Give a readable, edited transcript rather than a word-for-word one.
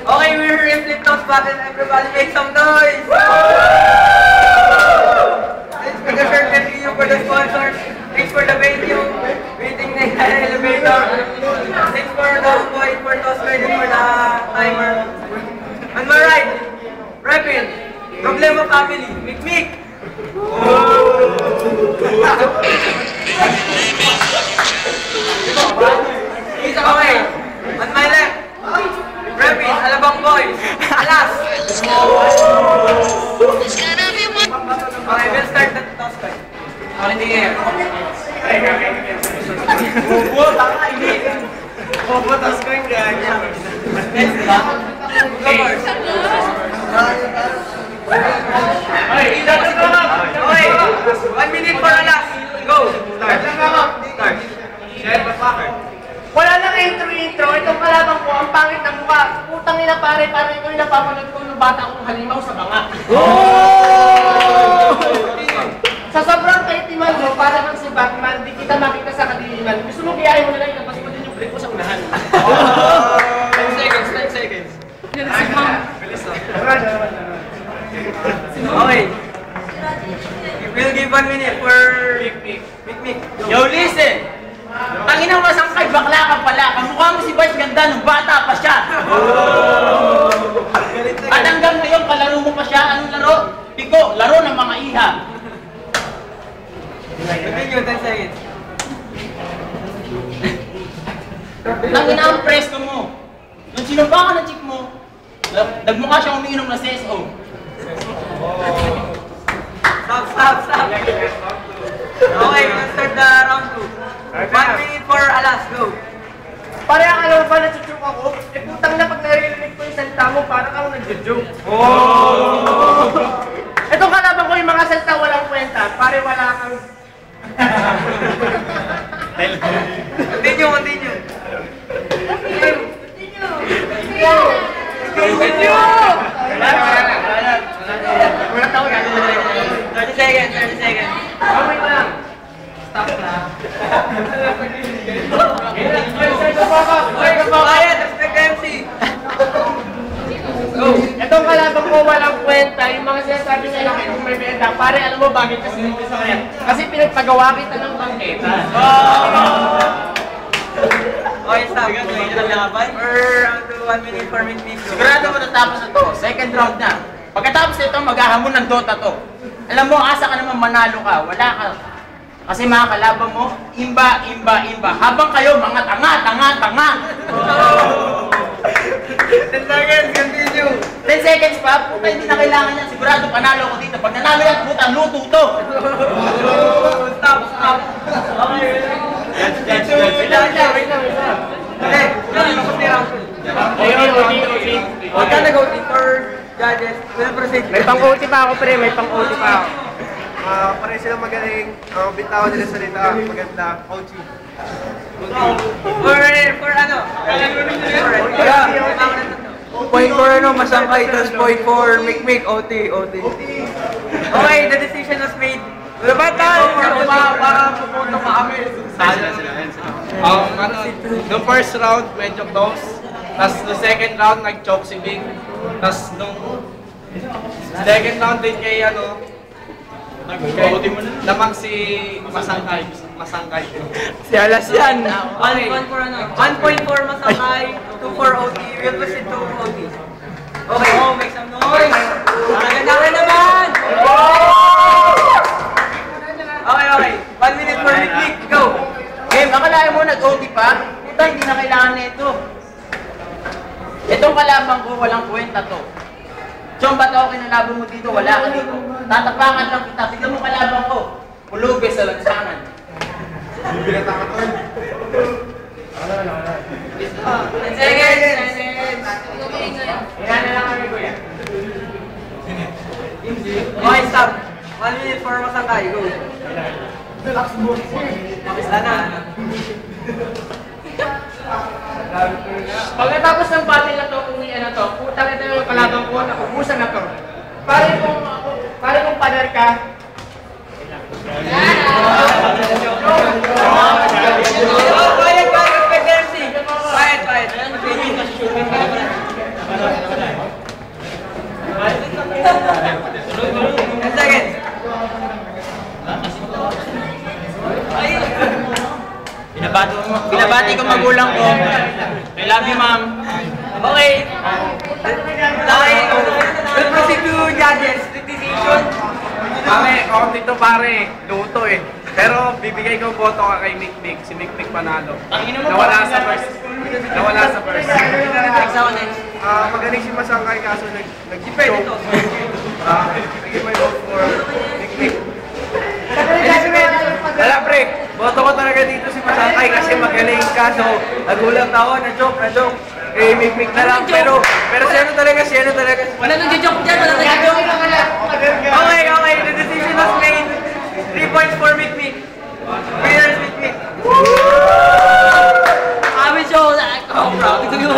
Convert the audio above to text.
Okay, we're in Flip Tops Battle. Everybody make some noise! Thanks for the shirt and you for the sponsors. Thanks for the venue. Waiting na yung elevator. Thanks for the boy for toss credit for the timer. On my right, Repin, Problema Family, Mikmik. Okay, on my left, Repin, Alabang Boys, Alas. Okay, we'll start the toss credit. All in the air. Bobo, tanga ini. Bobo, toss ko yung ganyan. Go first. Okay, 1 minute for the last. Go. Start. Start. Wala lang intro. Itong kalabang ko, ang pangit ng mukha. Putang nila pare, ito yung napapanood ko nung bata akong halimaw sa banga. Sa sobrang kaitiman mo, para kang si Batman, di kita makita sa kadiliman. Gusto mo kiyahin mo na lang, ilabas mo din yung break mo sa unahan. 10 seconds, 10 seconds. Okay. We'll give 1 minute for Mikmik. Yo, listen! Tangina mo masangkay, bakla ka pala. Kamukha mo si Vice ganda nung bata pa siya. At hanggang ngayon, kalaro mo pa siya. Anong laro? Piko, laro ng mga iha. Continue, 10 seconds. Tangina ang presko mo. Nung sinumpa ka ng chick mo, nagmukha siyang umiinom na CSO. Stop. Okay, we'll start the round 2. 1 minute for Alas, go. Pare, ang alam ba na-joke ako? Putang na pag naririnig ko yung salita mo, parang kang nag-joke. Itong kalabang ko yung mga salita walang kwenta. Pare, wala kang... Continue. Wala tao na. 30 seconds. Okay mo lang. Stop na. Quiet, respect the MC. Go. Itong kalabang ko walang kwenta, yung mga sinasabi sa akin kung may benta. Pare, alam mo bakit kasi nito sa kanya? Kasi pinagpagawa kita ng bangketa. Okay, stop. We're on to 1 minute for Mikmik. Sigurado mo natapos na to. Second round na. Pagkatapos nito, maghahamon ng Dota to. Alam mo, asa ka naman manalo ka. Wala ka. Kasi mga kalaban mo, imba. Habang kayo, mga tanga. 10 seconds, continue. 10 seconds pa, puta, hindi na kailangan yan. Sigurado, panalo ko dito. Pag nanalo yan, puta, luto to. Stop. Okay. Wait lang. Huwag ka nag-voting for judges. We'll proceed. May pang-OT pa ako, pre. Pare silang magaling, bitawan nila salita, maganda, OG. For ano? Point for ano, masangkay, tapos point for Mikmik, OT. Okay, the decision was made. Wala ba tayo? Para pupunta pa kami. Noong first round, medyo close. Tapos no second round, nag-choke si Big. Tapos nung second round din kay lamang si Masangkay. Si Alas yan. Okay. 1 point for Masangkay, 2 for OT. We'll proceed to OT. Okay, make some noise. Maganda ka naman! Okay. 1 minute for Mikmik, go! Game, akalain mo nag-OT pa? Puta, hindi na kailangan na ito. Itong kalaban ko, walang kwenta to. Chong, ba't ako kinalaban mo dito? Wala ka dito. Tatapangan lang kita. Tignan mo kalaban ko. Pulubi sa lansangan. Seconds. Yan na lang kami, kuya. Okay, stop. 1 minute for Masangkay, go. Sana. Pagkatapos ng battle na to, uwian na to, putang ito yung kalabang ko, nakubusan na to. Pare kung pader ka. Quiet, respect the MC. Quiet. magulang ko. I love you, ma'am. Okay. Okay. We'll proceed to judges. The decision. Pare, ako dito pare, luto eh. Pero bibigay ko boto ka kay Mikmik, si Mikmik panalo. Nawala sa first. Next ako next. Magaling si Masangkay kaso nag-choke. Bigay mo yung vote for Mikmik. Wala pre, boto ko talaga dito si Masangkay kasi magaling kaso nagulat ako, na-joke. Eh, Mikmik na lang, pero siya talaga. Wala nang joke dyan, wala nang joke. Okay, the decision was made. 3 points for Mikmik. Winners Mikmik. I will show that I'm proud to you.